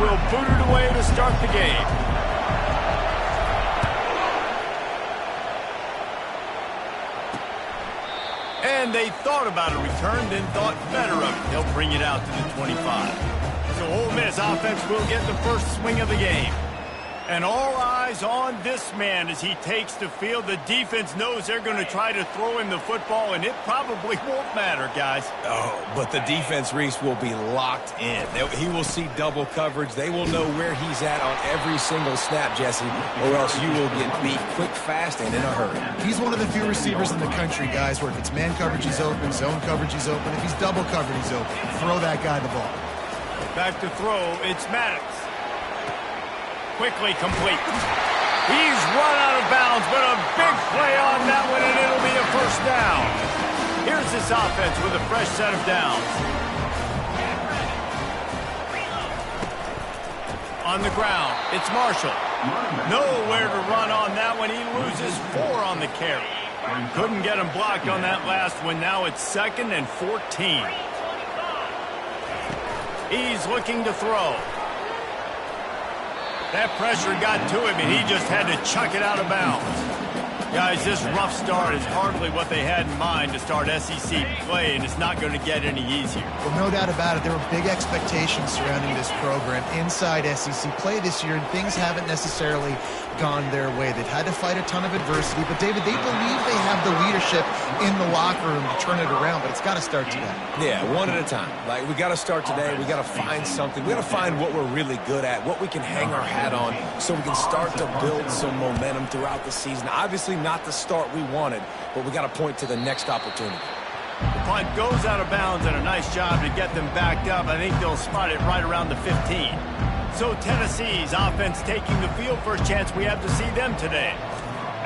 will boot it away to start the game. And they thought about a return, then thought better of it. They'll bring it out to the 25. So Ole Miss offense will get the first swing of the game. And all eyes on this man as he takes the field. The defense knows they're going to try to throw him the football, and it probably won't matter, guys. Oh, but the defense, Reese, will be locked in. He will see double coverage. They will know where he's at on every single snap, Jesse, or else you will get beat quick, fast, and in a hurry. He's one of the few receivers in the country, guys, where if it's man coverage, he's open, zone coverage, he's open. If he's double covered, he's open. Throw that guy the ball. Back to throw, it's Maddox. Quickly complete. He's run out of bounds, but a big play on that one, and it'll be a first down. Here's this offense with a fresh set of downs. On the ground, it's Marshall. Nowhere to run on that one. He loses 4 on the carry. Couldn't get him blocked on that last one. Now it's 2nd and 14. He's looking to throw. That pressure got to him, and he just had to chuck it out of bounds. Guys, this rough start is hardly what they had in mind to start SEC play, and it's not going to get any easier. Well, no doubt about it. There were big expectations surrounding this program inside SEC play this year, and things haven't necessarily gone their way. They've had to fight a ton of adversity, but, David, they believe they have the leadership in the locker room to turn it around, but it's got to start today. Yeah, one at a time. Like, we got to start today. We got to find something. We got to find what we're really good at, what we can hang our hat on, so we can start to build some momentum throughout the season. Obviously, not the start we wanted, but we got to point to the next opportunity. The punt goes out of bounds, and a nice job to get them backed up. I think they'll spot it right around the 15. So Tennessee's offense taking the field. First chance we have to see them today.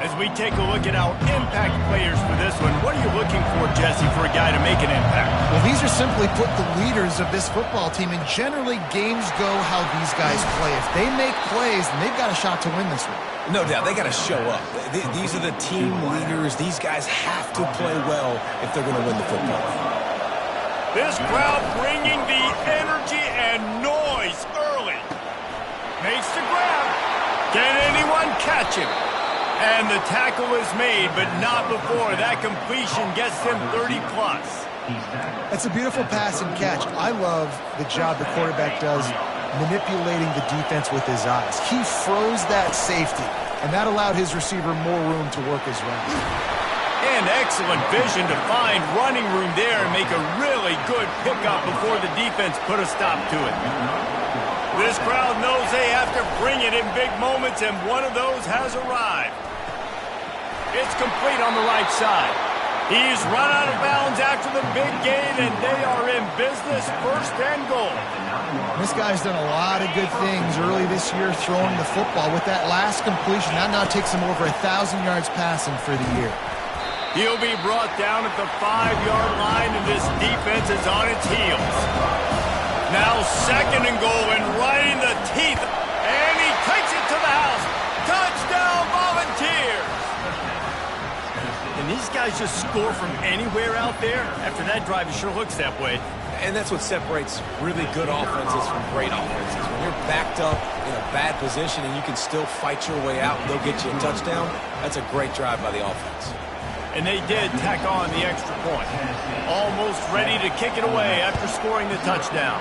As we take a look at our impact players for this one, what are you looking for, Jesse, for a guy to make an impact? Well, these are simply put the leaders of this football team, and generally games go how these guys play. If they make plays, then they've got a shot to win this one. No doubt. They got to show up. These are the team leaders. These guys have to play well if they're going to win the football game. This crowd bringing the energy and noise early. Makes the grab. Can anyone catch him? And the tackle is made, but not before. That completion gets them 30-plus. It's a beautiful pass and catch. I love the job the quarterback does manipulating the defense with his eyes. He froze that safety, and that allowed his receiver more room to work his route. And excellent vision to find running room there and make a really good pickup before the defense put a stop to it. This crowd knows they have to bring it in big moments, and one of those has arrived. It's complete on the right side. He's run out of bounds after the big gain, and they are in business, 1st and goal. This guy's done a lot of good things early this year throwing the football. With that last completion, that now takes him over 1,000 yards passing for the year. He'll be brought down at the 5-yard line, and this defense is on its heels. Now 2nd and goal, and right in the teeth, and he takes it to the house. Touchdown, Volunteers! And these guys just score from anywhere out there. After that drive, it sure looks that way. And that's what separates really good offenses from great offenses. When you're backed up in a bad position and you can still fight your way out and they'll get you a touchdown, that's a great drive by the offense. And they did tack on the extra point. Almost ready to kick it away after scoring the touchdown.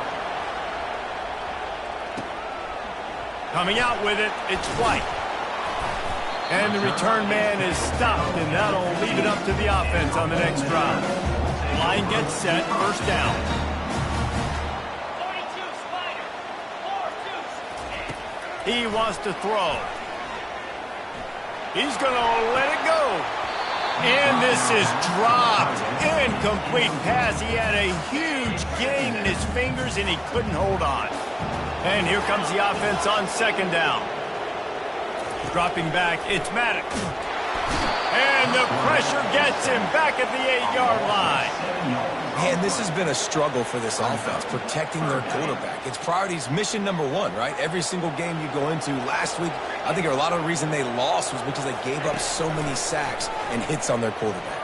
Coming out with it, it's White. And the return man is stopped, and that'll leave it up to the offense on the next drive. Line gets set, 1st down. He wants to throw. He's going to let it go. And this is dropped. Incomplete pass. He had a huge gain in his fingers, and he couldn't hold on. And here comes the offense on 2nd down. Dropping back, it's Maddox. And the pressure gets him back at the 8-yard line. Man, this has been a struggle for this offense, protecting their quarterback. It's priorities, mission number 1, right? Every single game you go into. Last week, I think a lot of the reason they lost was because they gave up so many sacks and hits on their quarterback.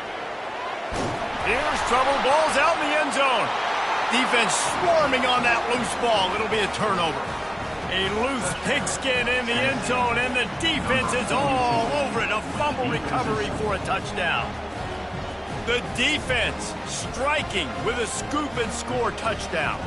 Here's trouble, ball's out in the end zone. Defense swarming on that loose ball. It'll be a turnover. A loose pigskin in the end zone, and the defense is all over it. A fumble recovery for a touchdown. The defense striking with a scoop and score touchdown.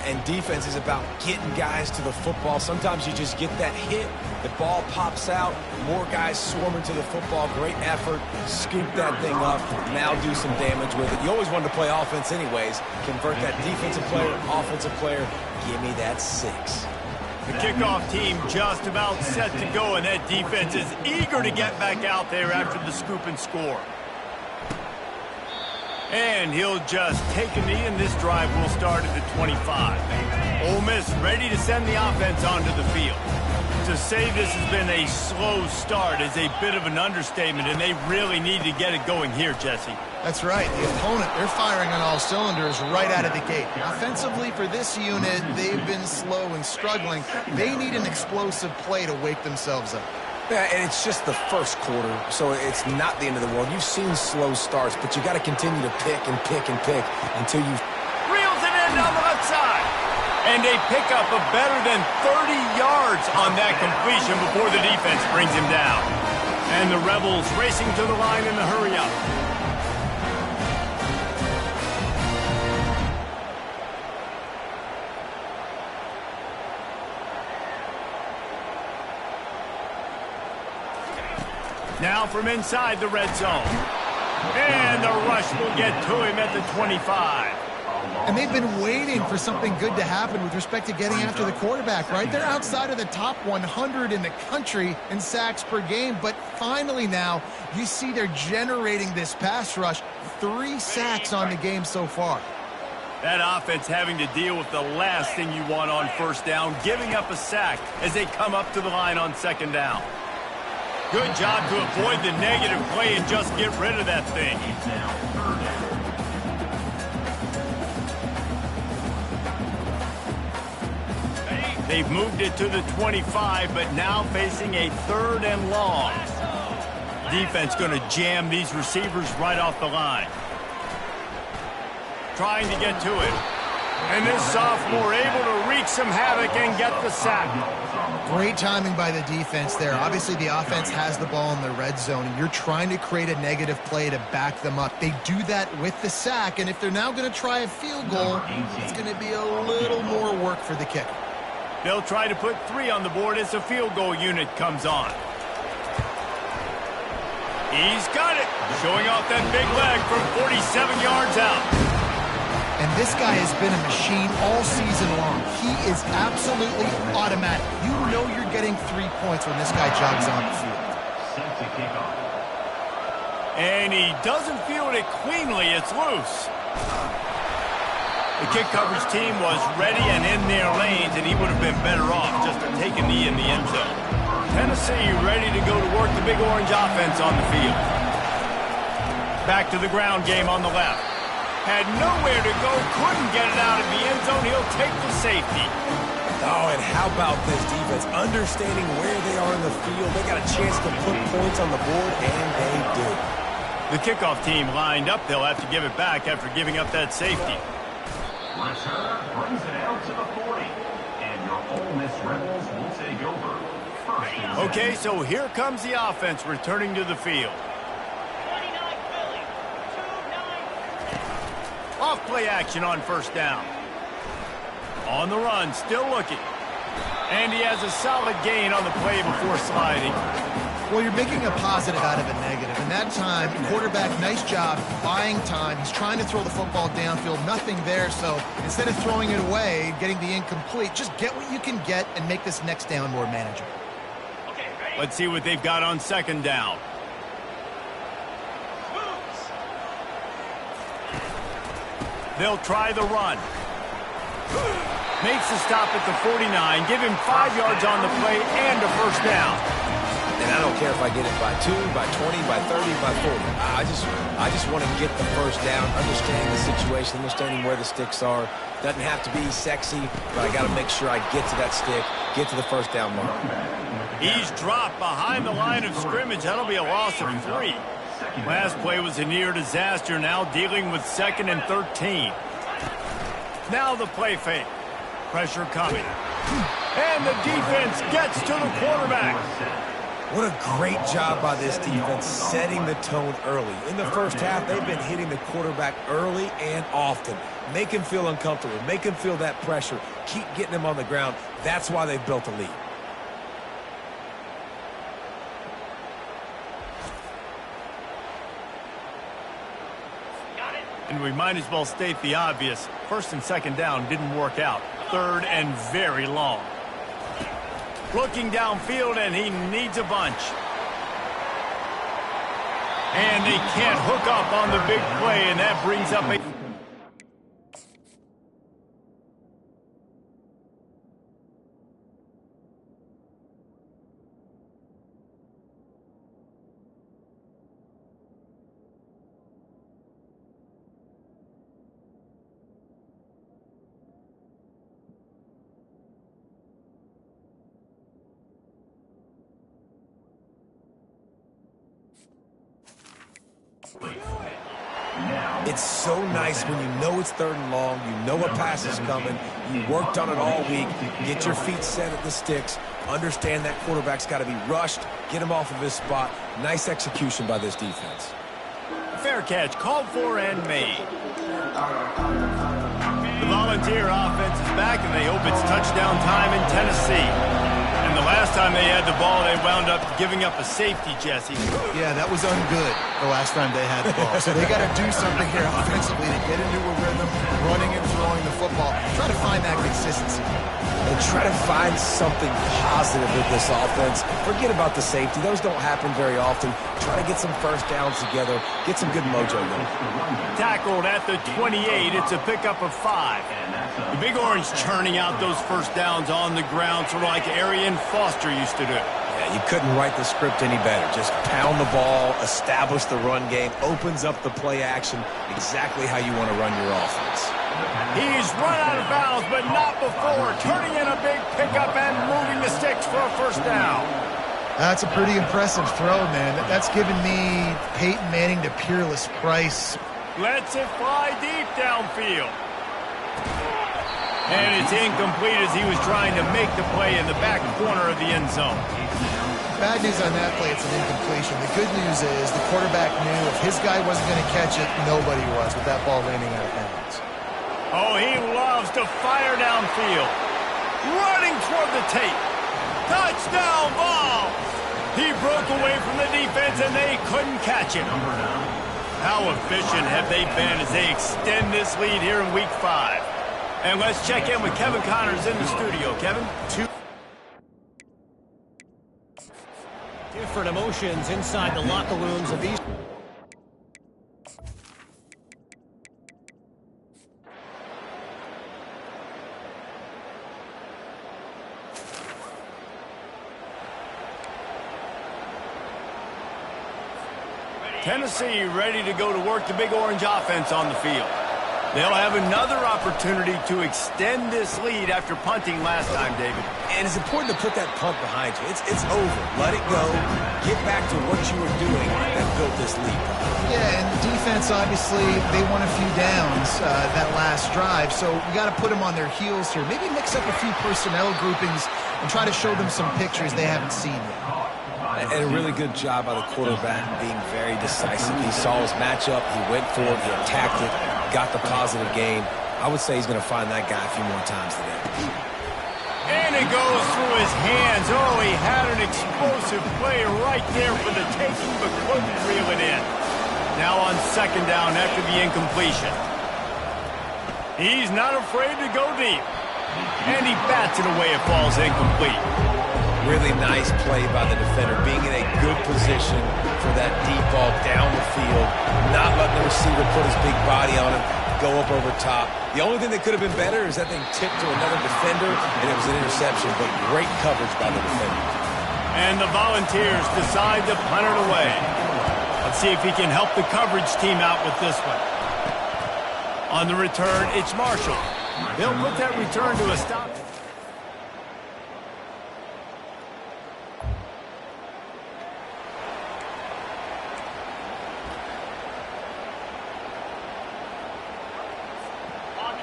And defense is about getting guys to the football. Sometimes you just get that hit, the ball pops out, more guys swarming to the football. Great effort, scoop that thing up, now do some damage with it. You always wanted to play offense anyways. Convert that defensive player, offensive player, give me that 6. The kickoff team just about set to go, and that defense is eager to get back out there after the scoop and score. And he'll just take a knee, and this drive will start at the 25. Ole Miss ready to send the offense onto the field. To say this has been a slow start is a bit of an understatement, and they really need to get it going here, Jesse. That's right. The opponent, they're firing on all cylinders right out of the gate. Offensively, for this unit, they've been slow and struggling. They need an explosive play to wake themselves up. Yeah, and it's just the first quarter, so it's not the end of the world. You've seen slow starts, but you got to continue to pick and pick and pick until you... Reels it in down the left side. And a pickup of better than 30 yards on that completion before the defense brings him down. And the Rebels racing to the line in the hurry-up. Now from inside the red zone. And the rush will get to him at the 25. And they've been waiting for something good to happen with respect to getting after the quarterback, right? They're outside of the top 100 in the country in sacks per game, but finally now you see they're generating this pass rush. 3 sacks on the game so far. That offense having to deal with the last thing you want on first down, giving up a sack as they come up to the line on second down. Good job to avoid the negative play and just get rid of that thing. They've moved it to the 25, but now facing a 3rd and long. Defense going to jam these receivers right off the line. Trying to get to it. And this sophomore able to wreak some havoc and get the sack. Great timing by the defense there. Obviously, the offense has the ball in the red zone, and you're trying to create a negative play to back them up. They do that with the sack, and if they're now going to try a field goal, it's going to be a little more work for the kicker. They'll try to put 3 on the board as the field goal unit comes on. He's got it. Showing off that big leg from 47 yards out. And this guy has been a machine all season long. He is absolutely automatic. You know you're getting 3 points when this guy jogs on the field. And he doesn't field it cleanly. It's loose. The kick coverage team was ready and in their lanes, and he would have been better off just to take a knee in the end zone. Tennessee ready to go to work the Big Orange offense on the field. Back to the ground game on the left. Had nowhere to go, couldn't get it out of the end zone. He'll take the safety. Oh, and how about this defense? Understanding where they are in the field. They got a chance to put points on the board, and they do. The kickoff team lined up. They'll have to give it back after giving up that safety. Return brings it out to the 40, and your Ole Miss Rebels will take over. Okay, so here comes the offense returning to the field. Off play action on first down. On the run, still looking. And he has a solid gain on the play before sliding. Well, you're making a positive out of a negative. And that time, quarterback, nice job buying time. He's trying to throw the football downfield. Nothing there. So instead of throwing it away, getting the incomplete, just get what you can get and make this next down more manageable. Let's see what they've got on second down. They'll try the run. Makes the stop at the 49. Give him 5 yards on the play and a first down. And I don't care if I get it by 2, by 20, by 30, by 40. I just want to get the first down, understanding the situation, understanding where the sticks are. Doesn't have to be sexy, but I got to make sure I get to that stick, get to the first down mark. He's dropped behind the line of scrimmage. That'll be a loss of 3. Last play was a near disaster, now dealing with 2nd and 13. Now the play fake. Pressure coming. And the defense gets to the quarterback. What a great job by this defense setting the tone early. In the first half, they've been hitting the quarterback early and often. Make him feel uncomfortable. Make him feel that pressure. Keep getting him on the ground. That's why they've built a lead. And we might as well state the obvious. First and second down didn't work out. Third and very long. Looking downfield, and he needs a bunch. And they can't hook up on the big play, and that brings up a... It's so nice when you know it's third and long, you know a pass is coming, you worked on it all week, get your feet set at the sticks, understand that quarterback's got to be rushed, get him off of his spot. Nice execution by this defense. Fair catch, called for and made. The Volunteer offense is back, and they hope it's touchdown time in Tennessee. And the last time they had the ball, they wound up giving up a safety, Jesse. Yeah, that was ungood the last time they had the ball. So they got to do something here offensively to get into a rhythm, running and throwing the football. Try to find that consistency. And try to find something positive with this offense. Forget about the safety. Those don't happen very often. Try to get some first downs together. Get some good mojo going. Tackled at the 28. It's a pickup of 5. The Big Orange churning out those first downs on the ground, sort of like Arian Foster used to do. Yeah, you couldn't write the script any better. Just pound the ball, establish the run game, opens up the play action, exactly how you want to run your offense. He's run out of bounds, but not before. Turning in a big pickup and moving the sticks for a first down. That's a pretty impressive throw, man. That's given me Peyton Manning to Peerless Price. Lets it fly deep downfield. And it's incomplete as he was trying to make the play in the back corner of the end zone. Bad news on that play, it's an incompletion. The good news is the quarterback knew if his guy wasn't going to catch it, nobody was with that ball landing out of bounds. Oh, he loves to fire downfield. Running toward the tape. Touchdown ball! He broke away from the defense and they couldn't catch him. How efficient have they been as they extend this lead here in Week 5? And let's check in with Kevin Connors in the studio. Kevin? Different emotions inside the locker rooms of these. Tennessee ready to go to work the Big Orange offense on the field. They'll have another opportunity to extend this lead after punting last time, David. And it's important to put that punt behind you. It's over. Let it go. Get back to what you were doing that built this lead. Yeah, and defense, obviously, they won a few downs that last drive, so we got to put them on their heels here. Maybe mix up a few personnel groupings and try to show them some pictures they haven't seen yet. And a really good job by the quarterback being very decisive. He saw his matchup, he went for it, he attacked it, got the positive gain. I would say he's going to find that guy a few more times today. And it goes through his hands. Oh, he had an explosive play right there for the taking, but couldn't reel it in. Now on second down after the incompletion. He's not afraid to go deep. And he bats it away. It falls incomplete. Really nice play by the defender, being in a good position for that deep ball down the field, not letting the receiver put his big body on it, go up over top. The only thing that could have been better is that thing tipped to another defender, and it was an interception, but great coverage by the defender. And the Volunteers decide to punt it away. Let's see if he can help the coverage team out with this one. On the return, it's Marshall. They'll put that return to a stop.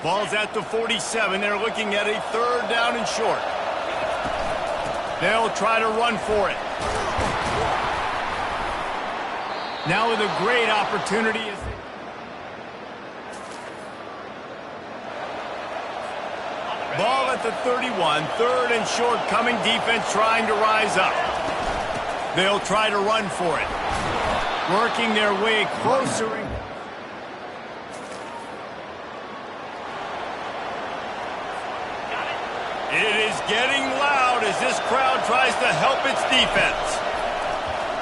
Ball's at the 47. They're looking at a third down and short. They'll try to run for it. Now with a great opportunity. Ball at the 31, third and short, coming defense trying to rise up. They'll try to run for it. Working their way closer. It is getting loud as this crowd tries to help its defense.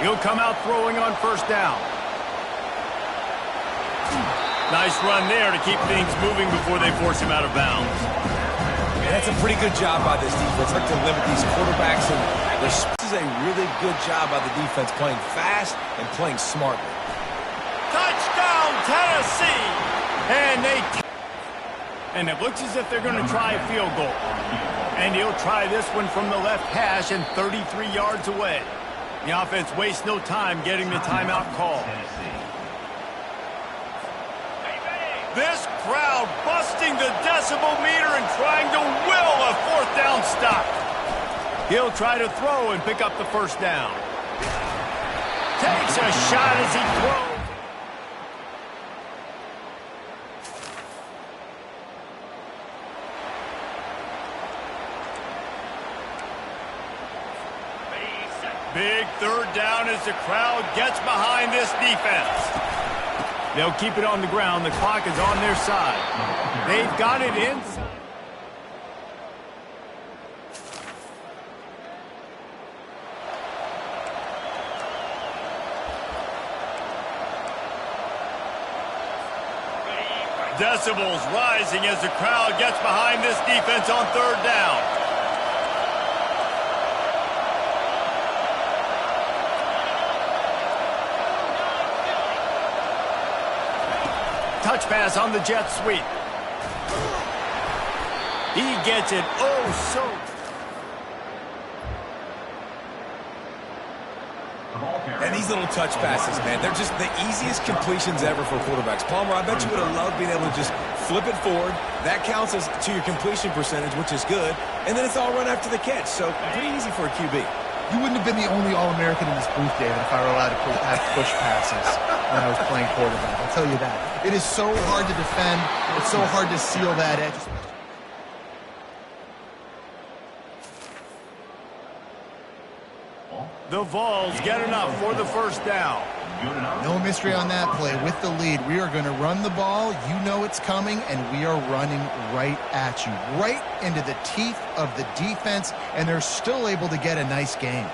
He'll come out throwing on first down. Nice run there to keep things moving before they force him out of bounds. And that's a pretty good job by this defense. Like to limit these quarterbacks, and this is a really good job by the defense playing fast and playing smartly. Touchdown, Tennessee! And it looks as if they're going to try a field goal. And he'll try this one from the left hash and 33 yards away. The offense wastes no time getting the timeout call. This crowd busting the decibel meter and trying to will a fourth down stop. He'll try to throw and pick up the first down. Takes a shot as he throws. Big third down as the crowd gets behind this defense. They'll keep it on the ground. The clock is on their side. They've got it inside. Decibels rising as the crowd gets behind this defense on third down. Touch pass on the jet sweep. He gets it so. And these little touch passes, man, they're just the easiest completions ever for quarterbacks. Palmer, I bet you would have loved being able to just flip it forward. That counts as to your completion percentage, which is good. And then it's all run after the catch. So pretty easy for a QB. You wouldn't have been the only All-American in this booth, David, if I were allowed to have push passes when I was playing quarterback. I'll tell you that. It is so hard to defend. It's so hard to seal that edge. The Vols get enough for the first down. No mystery on that play. With the lead, we are going to run the ball. You know it's coming, and we are running right at you, right into the teeth of the defense, and they're still able to get a nice game.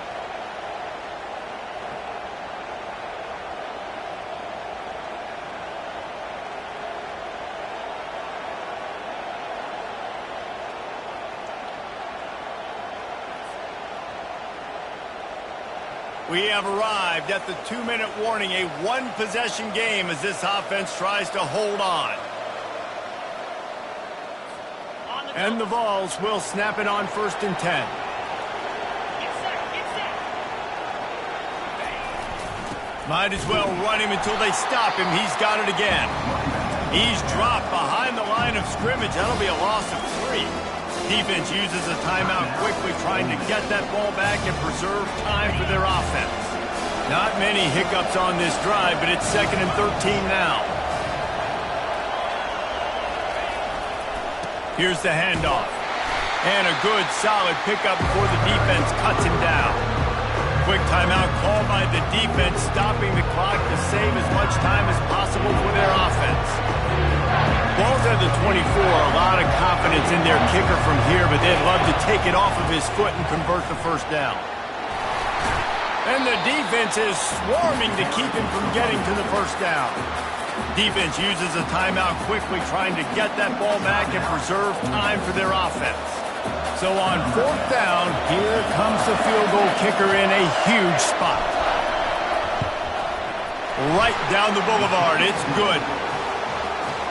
We have arrived at the 2-minute warning, a one-possession game as this offense tries to hold on. And the Vols will snap it on 1st and 10. Might as well run him until they stop him. He's got it again. He's dropped behind the line of scrimmage. That'll be a loss of 3. Defense uses a timeout quickly, trying to get that ball back and preserve time for their offense. Not many hiccups on this drive, but it's 2nd and 13 now. Here's the handoff. And a good, solid pickup before the defense cuts him down. Quick timeout called by the defense, stopping the clock to save as much time as possible for their offense. Ball's at the 24, a lot of confidence in their kicker from here, but they'd love to take it off of his foot and convert the first down. And the defense is swarming to keep him from getting to the first down. Defense uses a timeout quickly, trying to get that ball back and preserve time for their offense. So on 4th down, here comes the field goal kicker in a huge spot. Right down the boulevard, it's good.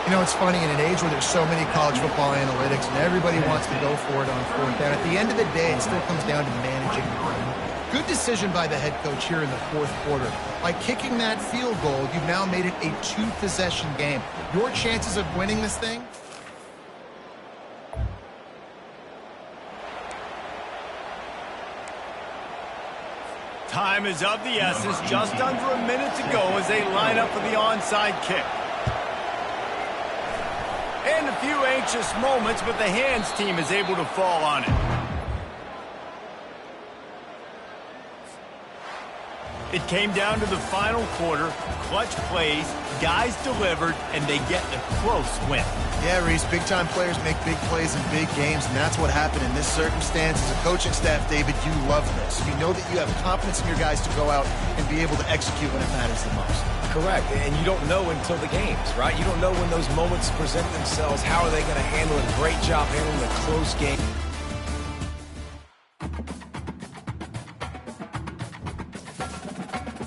You know, it's funny, in an age where there's so many college football analytics and everybody wants to go for it on 4th down, at the end of the day, it still comes down to managing the game. Good decision by the head coach here in the 4th quarter. By kicking that field goal, you've now made it a 2-possession game. Your chances of winning this thing? Time is of the essence, just under a minute to go as they line up for the onside kick. And a few anxious moments, but the hands team is able to fall on it. It came down to the final quarter, clutch plays, guys delivered, and they get a close win. Yeah, Reese, big-time players make big plays in big games, and that's what happened in this circumstance. As a coaching staff, David, you love this. You know that you have confidence in your guys to go out and be able to execute when it matters the most. Correct, and you don't know until the games, right? You don't know when those moments present themselves. How are they going to handle it? Great job handling a close game.